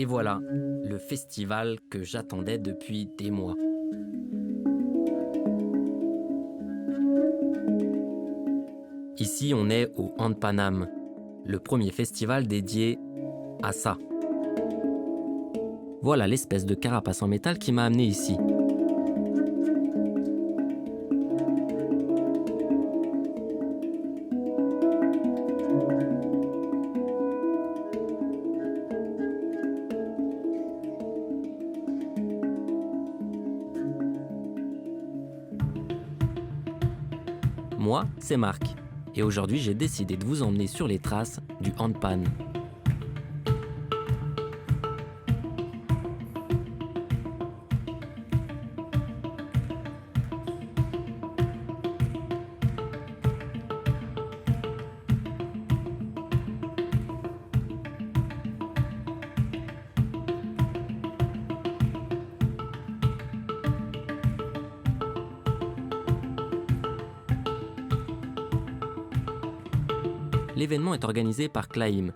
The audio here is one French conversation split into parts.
Et voilà, le festival que j'attendais depuis des mois. Ici, on est au Handpanam, le premier festival dédié à ça. Voilà l'espèce de carapace en métal qui m'a amené ici. Moi, c'est Marc, et aujourd'hui j'ai décidé de vous emmener sur les traces du handpan. L'événement est organisé par Claim.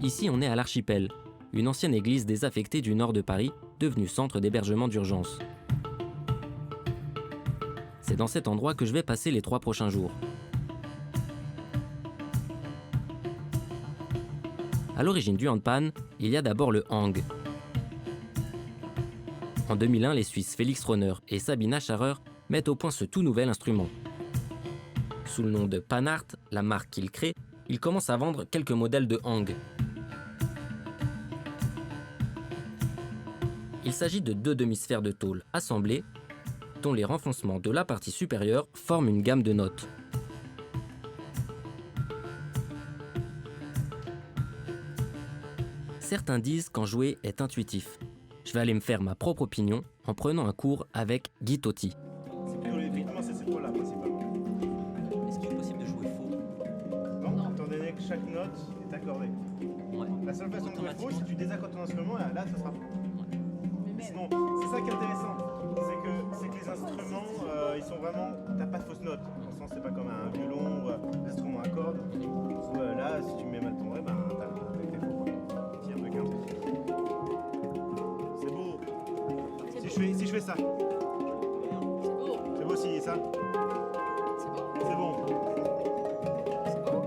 Ici, on est à l'Archipel, une ancienne église désaffectée du nord de Paris, devenue centre d'hébergement d'urgence. C'est dans cet endroit que je vais passer les 3 prochains jours. À l'origine du handpan, il y a d'abord le hang. En 2001, les Suisses Félix Rauner et Sabina Scharrer mettent au point ce tout nouvel instrument. Sous le nom de Panart, la marque qu'ils créent, ils commencent à vendre quelques modèles de hang. Il s'agit de 2 demi-sphères de tôle assemblées, dont les renfoncements de la partie supérieure forment une gamme de notes. Certains disent qu'en jouer est intuitif. Je vais aller me faire ma propre opinion en prenant un cours avec Guy Totti. Effectivement, c'est cette toile-là principalement. Est-ce qu'il est possible de jouer faux? Non, étant donné que chaque note est accordée. Ouais. La seule façon de jouer faux, si tu désaccordes ton instrument, là, ça sera faux. Sinon, c'est ça qui est intéressant, c'est que les instruments, ils sont vraiment, t'as pas de fausses notes. Dans le sens, c'est pas comme un violon ou des instruments à cordes. Où là, si tu mets mal ton ré, t'es faux. Tire de quinte. C'est beau. Si je fais ça. C'est beau si ça. C'est bon. C'est beau.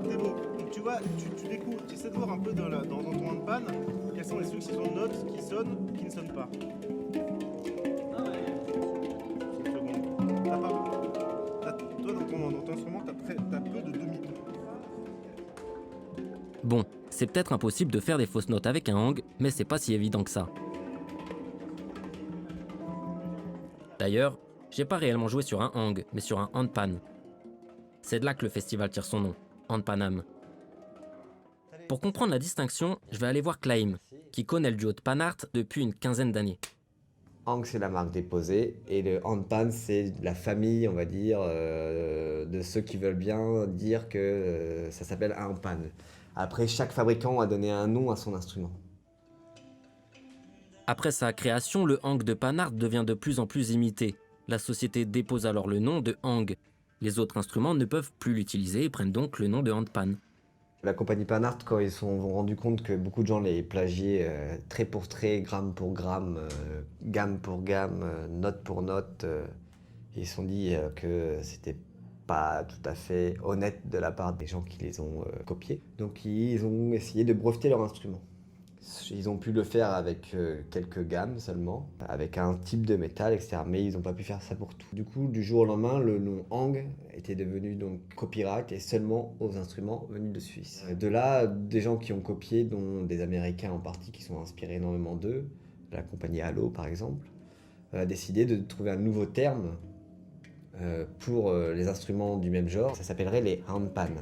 C'est beau. Donc tu vois, tu découvres, tu essaies de voir un peu dans ton handpan quelles sont les successions de notes qui sonnent ou qui ne sonnent pas. Une seconde. Toi, dans ton instrument, t'as peu de demi-tons. Bon, c'est peut-être impossible de faire des fausses notes avec un hang, mais c'est pas si évident que ça. D'ailleurs, j'ai pas réellement joué sur un hang, mais sur un handpan. C'est de là que le festival tire son nom, Handpanam. Pour comprendre la distinction, je vais aller voir Claim, qui connaît le duo de Panart depuis une quinzaine d'années. Hang, c'est la marque déposée, et le handpan, c'est la famille, on va dire, de ceux qui veulent bien dire que ça s'appelle un handpan. Après, chaque fabricant a donné un nom à son instrument. Après sa création, le hang de Panart devient de plus en plus imité. La société dépose alors le nom de hang. Les autres instruments ne peuvent plus l'utiliser et prennent donc le nom de handpan. La compagnie Panart, quand ils se sont rendus compte que beaucoup de gens les plagiaient trait pour trait, gramme pour gramme, gamme pour gamme, note pour note, ils se sont dit que c'était pas tout à fait honnête de la part des gens qui les ont copiés. Donc ils ont essayé de breveter leur instrument. Ils ont pu le faire avec quelques gammes seulement, avec un type de métal, etc. Mais ils n'ont pas pu faire ça pour tout. Du coup, du jour au lendemain, le nom hang était devenu donc copyright et seulement aux instruments venus de Suisse. De là, des gens qui ont copié, dont des Américains en partie qui sont inspirés énormément d'eux, la compagnie Halo par exemple, a décidé de trouver un nouveau terme pour les instruments du même genre. Ça s'appellerait les handpan.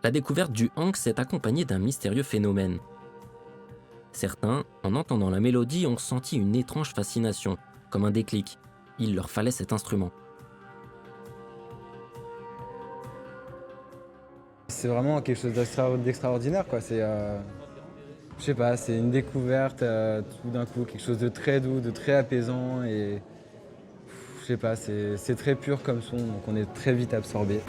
la découverte du hang s'est accompagnée d'un mystérieux phénomène. Certains, en entendant la mélodie, ont senti une étrange fascination, comme un déclic. Il leur fallait cet instrument. C'est vraiment quelque chose d'extraordinaire, quoi. Je sais pas, c'est une découverte, tout d'un coup, quelque chose de très doux, de très apaisant et je sais pas, c'est très pur comme son, donc on est très vite absorbé.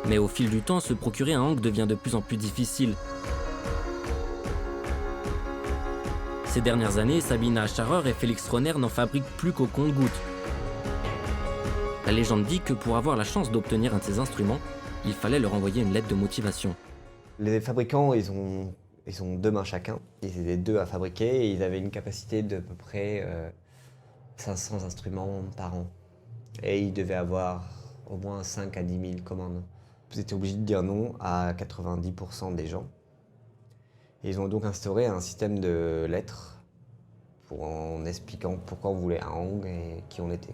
Mais au fil du temps, se procurer un hang devient de plus en plus difficile. Ces dernières années, Sabina Scharrer et Félix Rohner n'en fabriquent plus qu'au compte-gouttes. La légende dit que pour avoir la chance d'obtenir un de ces instruments, il fallait leur envoyer une lettre de motivation. Les fabricants, ils ont 2 mains chacun. Ils étaient 2 à fabriquer et ils avaient une capacité d'à peu près 500 instruments par an. Et ils devaient avoir au moins 5 à 10 000 commandes. Vous étiez obligé de dire non à 90% des gens. Et ils ont donc instauré un système de lettres en expliquant pourquoi on voulait un hang et qui on était.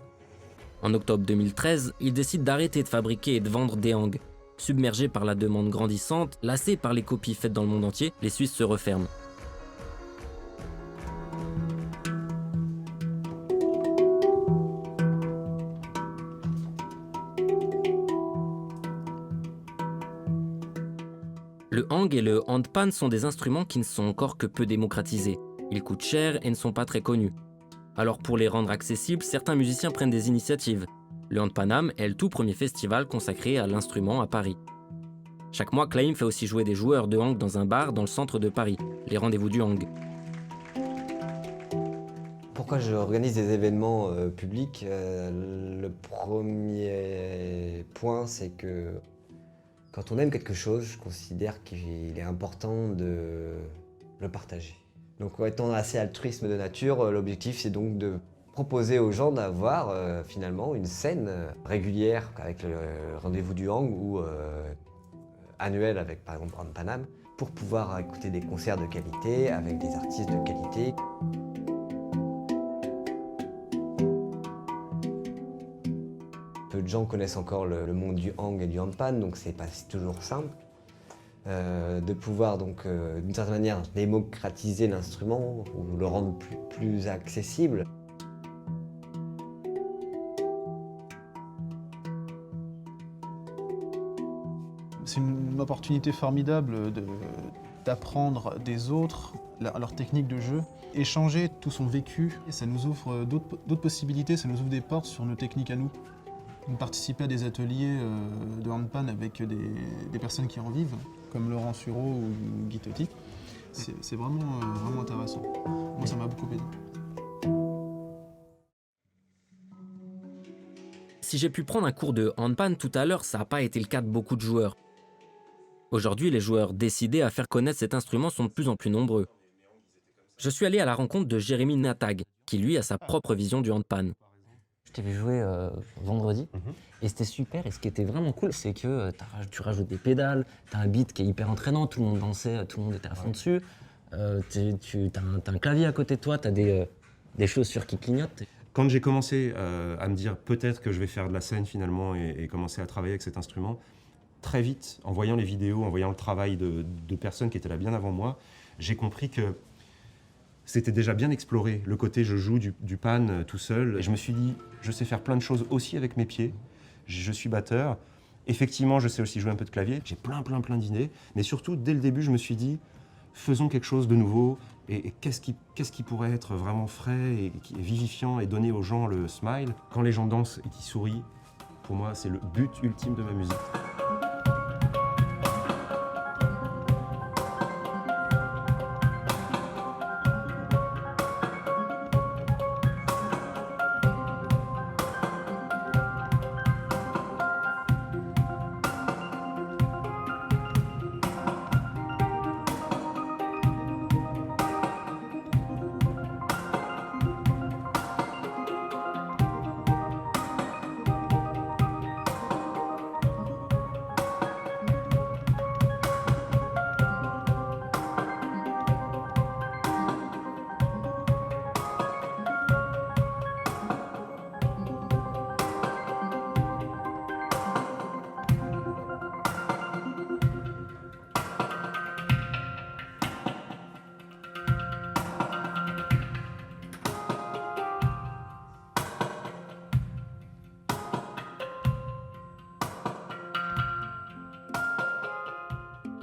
En octobre 2013, ils décident d'arrêter de fabriquer et de vendre des hangs. Submergés par la demande grandissante, lassés par les copies faites dans le monde entier, les Suisses se referment. Le hang et le handpan sont des instruments qui ne sont encore que peu démocratisés. Ils coûtent cher et ne sont pas très connus. Alors pour les rendre accessibles, certains musiciens prennent des initiatives. Le Handpanam est le tout premier festival consacré à l'instrument à Paris. Chaque mois, Klaim fait aussi jouer des joueurs de hang dans un bar dans le centre de Paris, les rendez-vous du hang. Pourquoi j'organise des événements publics le premier point, c'est que quand on aime quelque chose, je considère qu'il est important de le partager. Donc en étant assez altruisme de nature, l'objectif c'est donc de proposer aux gens d'avoir finalement une scène régulière avec le rendez-vous du hang ou annuel avec par exemple Handpanam pour pouvoir écouter des concerts de qualité avec des artistes de qualité. Peu de gens connaissent encore le monde du hang et du handpan, donc c'est pas toujours simple. De pouvoir donc d'une certaine manière démocratiser l'instrument ou le rendre plus accessible. C'est une opportunité formidable d'apprendre des autres leur technique de jeu, échanger tout son vécu. Et ça nous ouvre d'autres possibilités, ça nous ouvre des portes sur nos techniques à nous. Donc, participer à des ateliers de handpan avec des personnes qui en vivent, comme Laurent Sureau ou Guy Totti, c'est vraiment intéressant. Moi, ça m'a beaucoup aidé. Si j'ai pu prendre un cours de handpan tout à l'heure, ça n'a pas été le cas de beaucoup de joueurs. Aujourd'hui, les joueurs décidés à faire connaître cet instrument sont de plus en plus nombreux. Je suis allé à la rencontre de Jérémy Natag, qui lui a sa propre vision du handpan. Je t'ai vu jouer vendredi et c'était super. Et ce qui était vraiment cool, c'est que tu rajoutes des pédales, t'as un beat qui est hyper entraînant, tout le monde dansait, tout le monde était à fond dessus. T'as un clavier à côté de toi, t'as des chaussures qui clignotent. Quand j'ai commencé à me dire peut-être que je vais faire de la scène finalement et commencer à travailler avec cet instrument, très vite, en voyant les vidéos, en voyant le travail de personnes qui étaient là bien avant moi, j'ai compris que c'était déjà bien exploré, le côté je joue du pan tout seul. Et je me suis dit, je sais faire plein de choses aussi avec mes pieds, je suis batteur. Effectivement, je sais aussi jouer un peu de clavier, j'ai plein d'idées. Mais surtout, dès le début, je me suis dit, faisons quelque chose de nouveau. Et qu'est-ce qui pourrait être vraiment frais et vivifiant et donner aux gens le smile. Quand les gens dansent et qu'ils sourient, pour moi, c'est le but ultime de ma musique.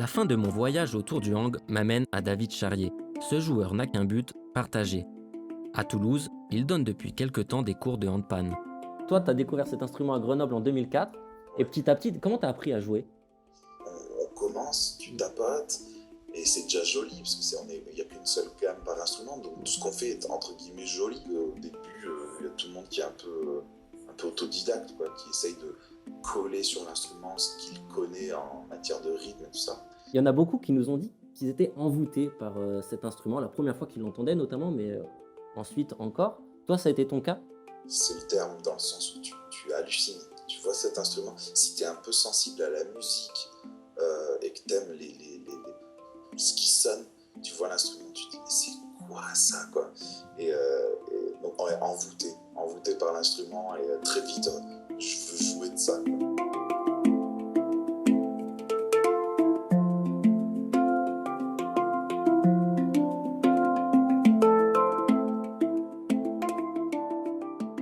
La fin de mon voyage autour du hang m'amène à David Charrier. Ce joueur n'a qu'un but, partager. À Toulouse, il donne depuis quelque temps des cours de handpan. Toi, tu as découvert cet instrument à Grenoble en 2004. Et petit à petit, comment tu as appris à jouer? On commence, tu tapotes, et c'est déjà joli, parce qu'il n'y a qu'une seule gamme par instrument, donc tout ce qu'on fait est entre guillemets joli. Au début, il y a tout le monde qui est un peu autodidacte, quoi, qui essaye de coller sur l'instrument ce qu'il connaît en matière de rythme et tout ça. Il y en a beaucoup qui nous ont dit qu'ils étaient envoûtés par cet instrument, la première fois qu'ils l'entendaient notamment, mais ensuite encore. Toi, ça a été ton cas? C'est le terme dans le sens où tu hallucines. Tu vois cet instrument, si tu es un peu sensible à la musique et que tu aimes ce qui sonne, tu vois l'instrument, tu te dis mais c'est quoi ça, quoi. Et donc on est envoûté par l'instrument et très vite je veux jouer de ça, quoi.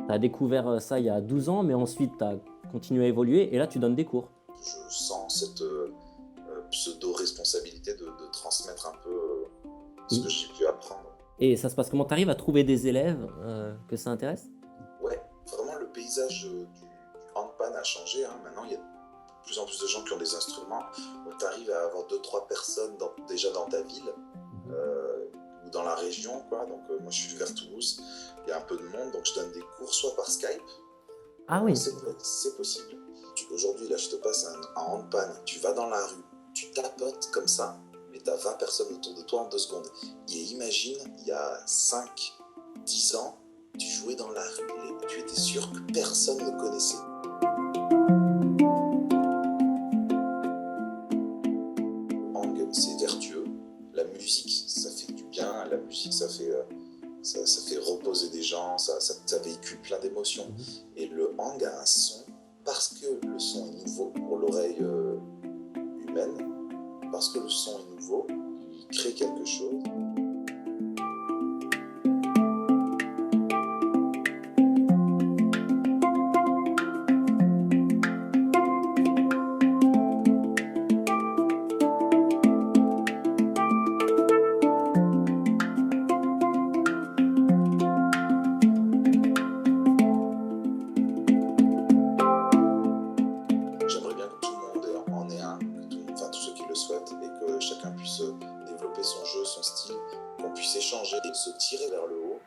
Tu as découvert ça il y a 12 ans, mais ensuite tu as continué à évoluer et là tu donnes des cours. Je sens cette pseudo-responsabilité de transmettre un peu ce que j'ai pu apprendre. Et ça se passe comment? Tu arrives à trouver des élèves que ça intéresse? Ouais, vraiment le paysage du handpan a changé, hein. Maintenant il y a de plus en plus de gens qui ont des instruments, donc tu arrives à avoir 2-3 personnes déjà dans ta ville ou dans la région, quoi. Donc moi je suis vers Toulouse, il y a un peu de monde, donc je donne des cours soit par Skype. Ah oui. C'est possible. Aujourd'hui là je te passe un handpan, tu vas dans la rue, tu tapotes comme ça, mais tu as 20 personnes autour de toi en 2 secondes. Et imagine, il y a 5-10 ans, tu jouais dans la rue et tu étais sûr que personne ne connaissait. Hang, c'est vertueux. La musique, ça fait du bien. La musique, ça fait reposer des gens. Ça véhicule plein d'émotions. Et le hang a un son, parce que le son est nouveau pour l'oreille humaine, parce que le son est nouveau, il crée quelque chose. J'aimerais bien que tout le monde en ait un, enfin tous ceux qui le souhaitent, et que chacun puisse développer son jeu, son style, qu'on puisse échanger et se tirer vers le haut.